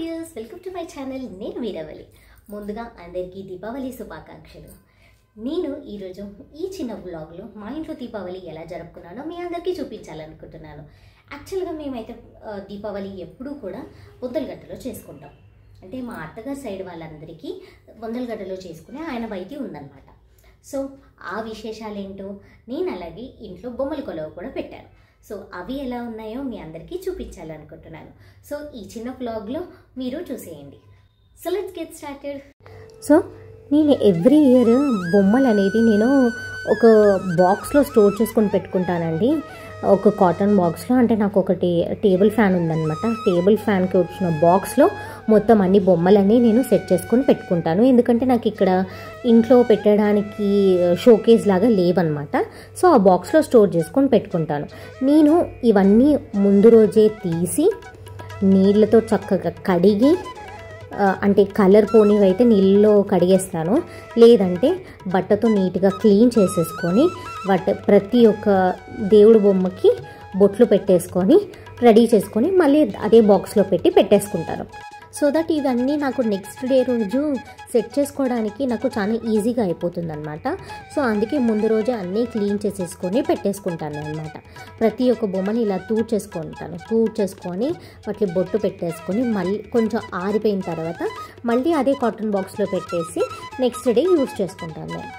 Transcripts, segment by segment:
Viewers, welcome to my channel. నేను వీరవలి. ముందుగా అందరికీ దీపావళి శుభాకాంక్షలు. నేను ఈరోజు ఈ చిన్న వ్లాగ్లో మా ఇంట్లో దీపావళి ఎలా జరుపుకున్నానో మీ అందరికీ చూపించాలనుకుంటున్నాను. యాక్చువల్గా మేమైతే దీపావళి ఎప్పుడూ కూడా బొందలగడ్డలో చేసుకుంటాం. అంటే మా అత్తగారి సైడ్ వాళ్ళందరికీ బొందలగడ్డలో చేసుకునే ఆయన బయటి ఉందన్నమాట. సో ఆ విశేషాలు ఏంటో నేను అలాగే ఇంట్లో బొమ్మల కొలువ కూడా పెట్టాను. సో అవి ఎలా ఉన్నాయో మీ అందరికీ చూపించాలనుకుంటున్నాను. సో ఈ చిన్న వ్లాగ్లో మీరు చూసేయండి. So let's get started. So నేను ఎవ్రీ ఇయర్ బొమ్మలు అనేది నేను ఒక బాక్స్లో స్టోర్ చేసుకొని పెట్టుకుంటానండి. ఒక కాటన్ బాక్స్లో. అంటే నాకు ఒకటి టేబుల్ ఫ్యాన్ ఉందన్నమాట. టేబుల్ ఫ్యాన్కి వచ్చిన బాక్స్లో మొత్తం అన్ని బొమ్మలన్నీ నేను సెట్ చేసుకొని పెట్టుకుంటాను. ఎందుకంటే నాకు ఇక్కడ ఇంట్లో పెట్టడానికి షోకేస్ లాగా లేవన్నమాట. సో ఆ బాక్స్లో స్టోర్ చేసుకొని పెట్టుకుంటాను. నేను ఇవన్నీ ముందు రోజే తీసి నీళ్ళతో చక్కగా కడిగి, అంటే కలర్ పోనివి అయితే నీళ్ళలో కడిగేస్తాను, లేదంటే బట్టతో నీట్గా క్లీన్ చేసేసుకొని ప్రతి ఒక్క దేవుడి బొమ్మకి బొట్లు పెట్టేసుకొని రెడీ చేసుకొని మళ్ళీ అదే బాక్స్లో పెట్టేసుకుంటాను. సో దట్ ఇవన్నీ నాకు నెక్స్ట్ డే రోజు సెట్ చేసుకోవడానికి నాకు చాలా ఈజీగా అయిపోతుంది అనమాట. సో అందుకే ముందు రోజే అన్నీ క్లీన్ చేసేసుకొని పెట్టేసుకుంటాను అనమాట. ప్రతి ఒక్క బొమ్మని ఇలా చేసుకొని వాటికి బొట్టు పెట్టేసుకొని మళ్ళీ కొంచెం ఆరిపోయిన తర్వాత మళ్ళీ అదే కాటన్ బాక్స్లో పెట్టేసి నెక్స్ట్ డే యూజ్ చేసుకుంటాను నేను.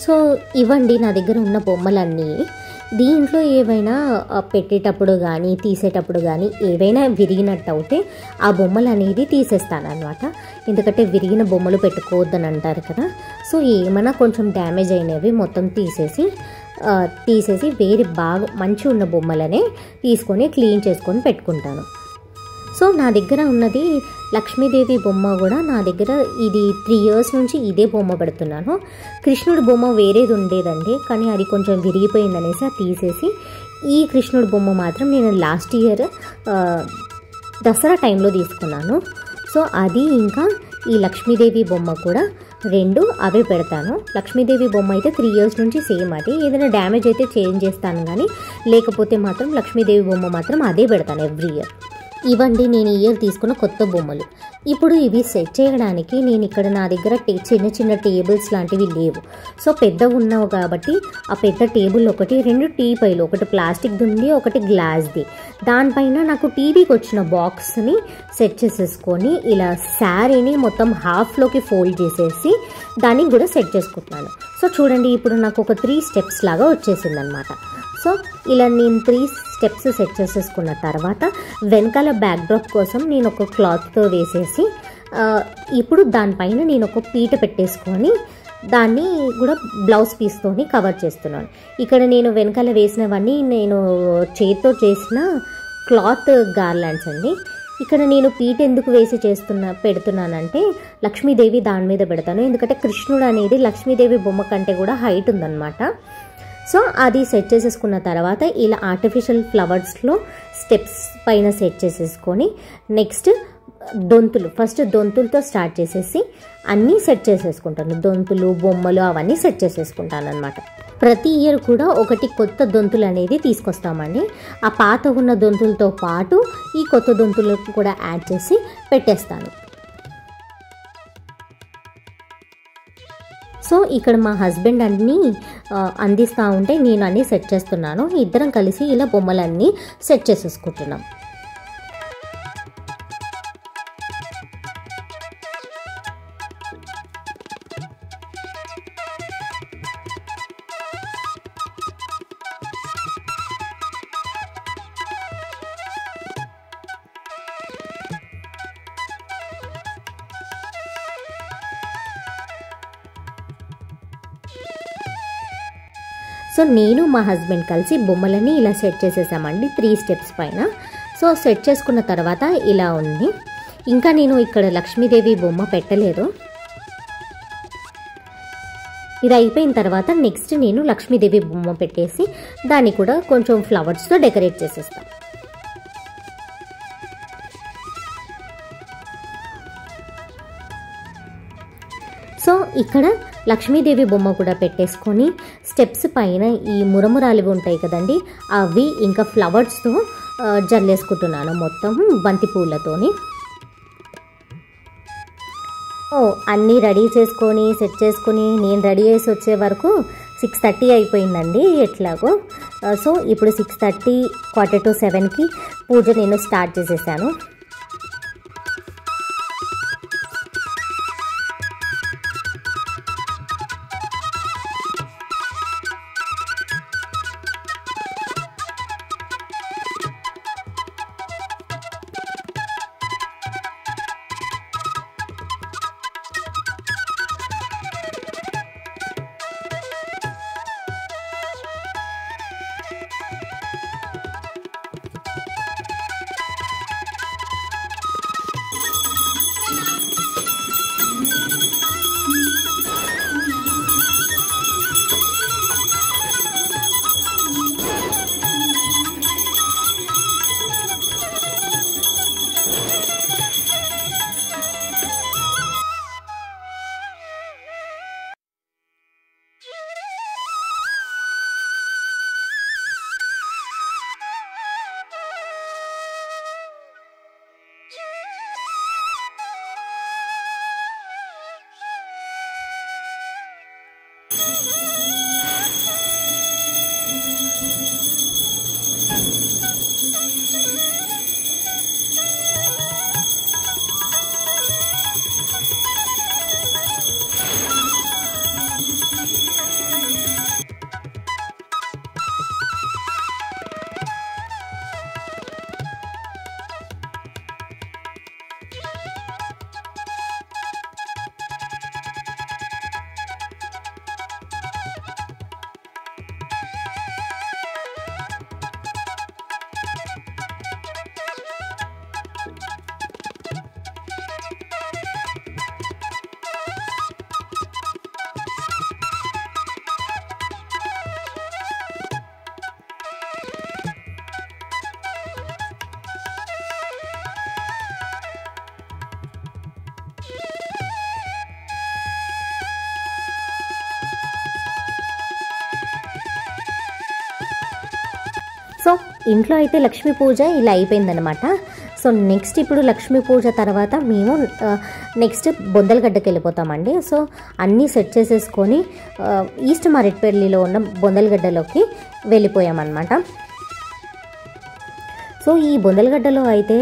సో ఇవ్వండి నా దగ్గర ఉన్న బొమ్మలన్నీ. దీంట్లో ఏవైనా పెట్టేటప్పుడు కానీ తీసేటప్పుడు కానీ ఏవైనా విరిగినట్టు అవుతే ఆ బొమ్మలు అనేది తీసేస్తాను అనమాట. ఎందుకంటే విరిగిన బొమ్మలు పెట్టుకోవద్దని అంటారు కదా. సో ఏమైనా కొంచెం డ్యామేజ్ అయినవి మొత్తం తీసేసి వేరే బాగా మంచిగా ఉన్న బొమ్మలనే తీసుకొని క్లీన్ చేసుకొని పెట్టుకుంటాను. సో నా దగ్గర ఉన్నది లక్ష్మీదేవి బొమ్మ కూడా. నా దగ్గర ఇది 3 years నుంచి ఇదే బొమ్మ పెడుతున్నాను. కృష్ణుడి బొమ్మ వేరేది ఉండేదండి, కానీ అది కొంచెం విరిగిపోయిందనేసి అది తీసేసి ఈ కృష్ణుడి బొమ్మ మాత్రం నేను లాస్ట్ ఇయర్ దసరా టైంలో తీసుకున్నాను. సో అది ఇంకా ఈ లక్ష్మీదేవి బొమ్మ కూడా 2 అవే పెడతాను. లక్ష్మీదేవి బొమ్మ అయితే 3 years నుంచి సేమ్ అది. ఏదైనా డ్యామేజ్ అయితే చేంజ్ చేస్తాను, కానీ లేకపోతే మాత్రం లక్ష్మీదేవి బొమ్మ మాత్రం అదే పెడతాను ఎవ్రీ ఇయర్. ఇవ్వండి నేను ఈ ఇయర్ తీసుకున్న కొత్త బొమ్మలు. ఇప్పుడు ఇవి సెట్ చేయడానికి నేను ఇక్కడ నా దగ్గర చిన్న చిన్న టేబుల్స్ లాంటివి లేవు. సో పెద్దగా ఉన్నావు కాబట్టి ఆ పెద్ద టేబుల్ ఒకటి, 2 టీపాయిలు, ఒకటి ప్లాస్టిక్ దుండి, ఒకటి గ్లాస్ది. దానిపైన నాకు టీవీకి వచ్చిన బాక్స్ని సెట్ చేసేసుకొని ఇలా శారీని మొత్తం హాఫ్లోకి ఫోల్డ్ చేసేసి దానికి కూడా సెట్ చేసుకుంటున్నాను. సో చూడండి ఇప్పుడు నాకు ఒక 3 steps లాగా వచ్చేసింది అనమాట. సో ఇలా నేను 3 steps సెట్ చేసేసుకున్న తర్వాత వెనకాల బ్యాక్డ్రాప్ కోసం నేను ఒక క్లాత్తో వేసేసి ఇప్పుడు దానిపైన నేను ఒక పీట పెట్టేసుకొని దాన్ని కూడా బ్లౌజ్ పీస్తోని కవర్ చేస్తున్నాను. ఇక్కడ నేను వెనకాల వేసినవన్నీ నేను చేతితో చేసిన క్లాత్ గార్లాండ్స్ అండి. ఇక్కడ నేను పీట ఎందుకు వేసి పెడుతున్నానంటే లక్ష్మీదేవి దాని మీద పెడతాను. ఎందుకంటే కృష్ణుడు అనేది లక్ష్మీదేవి బొమ్మ కంటే కూడా హైట్ ఉందన్నమాట. సో అది సెట్ చేసేసుకున్న తర్వాత ఇలా ఆర్టిఫిషియల్ ఫ్లవర్స్లో స్టెప్స్ పైన సెట్ చేసేసుకొని నెక్స్ట్ ఫస్ట్ దొంతులతో స్టార్ట్ చేసేసి అన్నీ సెట్ చేసేసుకుంటాను. దొంతులు, బొమ్మలు అవన్నీ సెట్ చేసేసుకుంటాను అనమాట. ప్రతి ఇయర్ కూడా ఒకటి కొత్త దొంతులు అనేది తీసుకొస్తామండి. ఆ పాత ఉన్న దొంతులతో పాటు ఈ కొత్త దొంతులకు కూడా యాడ్ చేసి పెట్టేస్తాను. సో ఇక్కడ మా హస్బెండ్ అన్నీ అందిస్తూ ఉంటే నేను అన్నీ సెట్ చేస్తున్నాను. ఇద్దరం కలిసి ఇలా బొమ్మలన్నీ సెట్ చేసేసుకుంటున్నాం. సో నేను మా హస్బెండ్ కలిసి బొమ్మలని ఇలా సెట్ చేసేసామండి 3 steps పైన. సో సెట్ చేసుకున్న తర్వాత ఇలా ఉంది. ఇంకా నేను ఇక్కడ లక్ష్మీదేవి బొమ్మ పెట్టలేదు. ఇది అయిపోయిన తర్వాత నెక్స్ట్ నేను లక్ష్మీదేవి బొమ్మ పెట్టేసి దాన్ని కూడా కొంచెం ఫ్లవర్స్తో డెకరేట్ చేసేస్తాను. సో ఇక్కడ లక్ష్మీదేవి బొమ్మ కూడా పెట్టేసుకొని స్టెప్స్ పైన ఈ మురమురాలు ఉంటాయి కదండి, అవి ఇంకా ఫ్లవర్స్తో జల్లేసుకుంటున్నాను మొత్తం బంతి పూలతోని. అన్నీ రెడీ చేసుకొని సెట్ చేసుకొని నేను రెడీ చేసి వచ్చే వరకు 6:30 అయిపోయిందండి ఎట్లాగో. సో ఇప్పుడు 6:30 6:45కి పూజ నేను స్టార్ట్ చేసేసాను. సో ఇంట్లో అయితే లక్ష్మీ పూజ ఇలా అయిపోయిందనమాట. సో నెక్స్ట్ ఇప్పుడు లక్ష్మీ పూజ తర్వాత మేము నెక్స్ట్ బొందలగడ్డకి వెళ్ళిపోతామండి. సో అన్నీ సెట్ చేసేసుకొని ఈస్ట్ మారేట్పల్లిలో ఉన్న బొందలగడ్డలోకి వెళ్ళిపోయామన్నమాట. సో ఈ బొందలగడ్డలో అయితే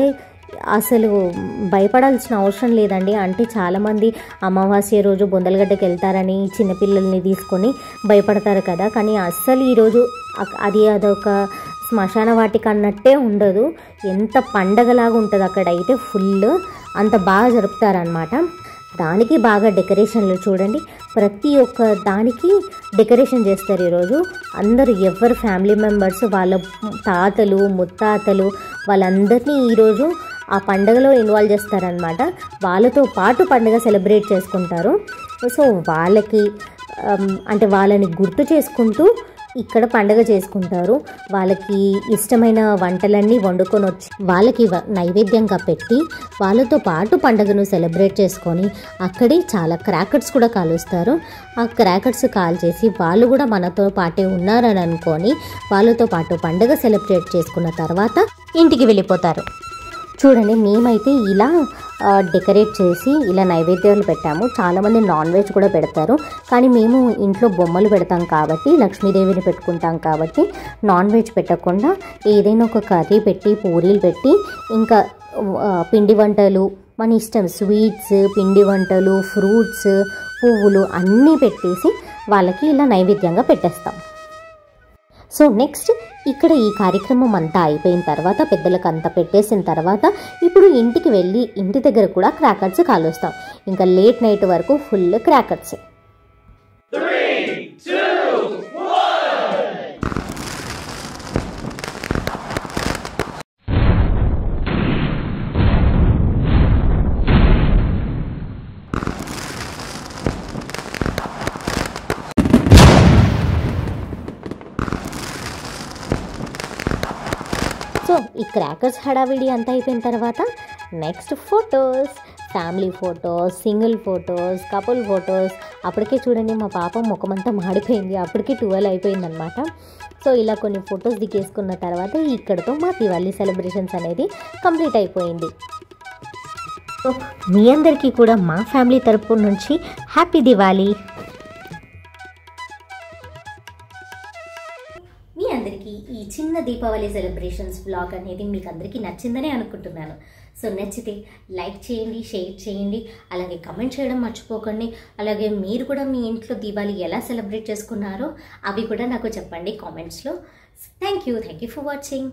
అసలు భయపడాల్సిన అవసరం లేదండి. అంటే చాలామంది అమావాస్య రోజు బొందలగడ్డకి వెళ్తారని చిన్నపిల్లల్ని తీసుకొని భయపడతారు కదా, కానీ అస్సలు ఈరోజు అదొక శ్మశాన వాటిక అన్నట్టే ఉండదు. ఎంత పండగలాగా ఉంటుంది అక్కడ అయితే, ఫుల్ అంత బాగా జరుపుతారనమాట. దానికి బాగా డెకరేషన్లు చూడండి, ప్రతి ఒక్క దానికి డెకరేషన్ చేస్తారు ఈరోజు. అందరూ ఎవరు ఫ్యామిలీ మెంబర్స్ వాళ్ళ తాతలు ముత్తాతలు వాళ్ళందరినీ ఈరోజు ఆ పండుగలో ఇన్వాల్వ్ చేస్తారనమాట. వాళ్ళతో పాటు పండుగ సెలబ్రేట్ చేసుకుంటారు. సో వాళ్ళకి అంటే వాళ్ళని గుర్తు చేసుకుంటూ ఇక్కడ పండుగ చేసుకుంటారు. వాళ్ళకి ఇష్టమైన వంటలన్నీ వండుకొని వచ్చి వాళ్ళకి నైవేద్యంగా పెట్టి వాళ్ళతో పాటు పండుగను సెలబ్రేట్ చేసుకొని అక్కడే చాలా క్రాకర్స్ కూడా కాలుస్తారు. ఆ క్రాకర్స్ కాల్చేసి వాళ్ళు కూడా మనతో పాటే ఉన్నారని అనుకొని వాళ్ళతో పాటు పండుగ సెలబ్రేట్ చేసుకున్న తర్వాత ఇంటికి వెళ్ళిపోతారు. చూడండి, మేమైతే ఇలా డెకరేట్ చేసి ఇలా నైవేద్యాలు పెట్టాము. చాలామంది నాన్ వెజ్ కూడా పెడతారు, కానీ మేము ఇంట్లో బొమ్మలు పెడతాం కాబట్టి, లక్ష్మీదేవిని పెట్టుకుంటాం కాబట్టి నాన్ వెజ్ పెట్టకుండా ఏదైనా ఒక కర్రీ పెట్టి పూరీలు పెట్టి ఇంకా పిండి వంటలు మన ఇష్టం స్వీట్స్, పిండి వంటలు, ఫ్రూట్స్, పువ్వులు అన్నీ పెట్టేసి వాళ్ళకి ఇలా నైవేద్యంగా పెట్టేస్తాం. సో నెక్స్ట్ ఇక్కడ ఈ కార్యక్రమం అంతా అయిపోయిన తర్వాత పెద్దలకు అంతా పెట్టేసిన తర్వాత ఇప్పుడు ఇంటికి వెళ్ళి ఇంటి దగ్గర కూడా క్రాకర్స్ కాలుస్తాం. ఇంకా లేట్ నైట్ వరకు ఫుల్ క్రాకర్స్. సో ఈ క్రాకర్స్ హడావిడి అంతా అయిపోయిన తర్వాత next photos, family photos, single photos, couple photos. అప్పటికే చూడండి మా పాప ముఖమంతా మాడిపోయింది, అప్పటికే 12 అయిపోయిందనమాట. సో ఇలా కొన్ని ఫొటోస్ దిగేసుకున్న తర్వాత ఇక్కడతో మా దివాళీ సెలబ్రేషన్స్ అనేది కంప్లీట్ అయిపోయింది. సో మీ అందరికీ కూడా మా ఫ్యామిలీ తరపు నుంచి హ్యాపీ దివాళీ. మీ అందరికీ ఈ చిన్న దీపావళి సెలబ్రేషన్స్ వ్లాగ్ అనేది మీకు అందరికీ నచ్చిందని అనుకుంటున్నాను. సో నచ్చితే లైక్ చేయండి, షేర్ చేయండి, అలాగే కమెంట్ చేయడం మర్చిపోకండి. అలాగే మీరు కూడా మీ ఇంట్లో దీపావళి ఎలా సెలబ్రేట్ చేసుకున్నారో అవి కూడా నాకు చెప్పండి కామెంట్స్లో. Thank you for watching.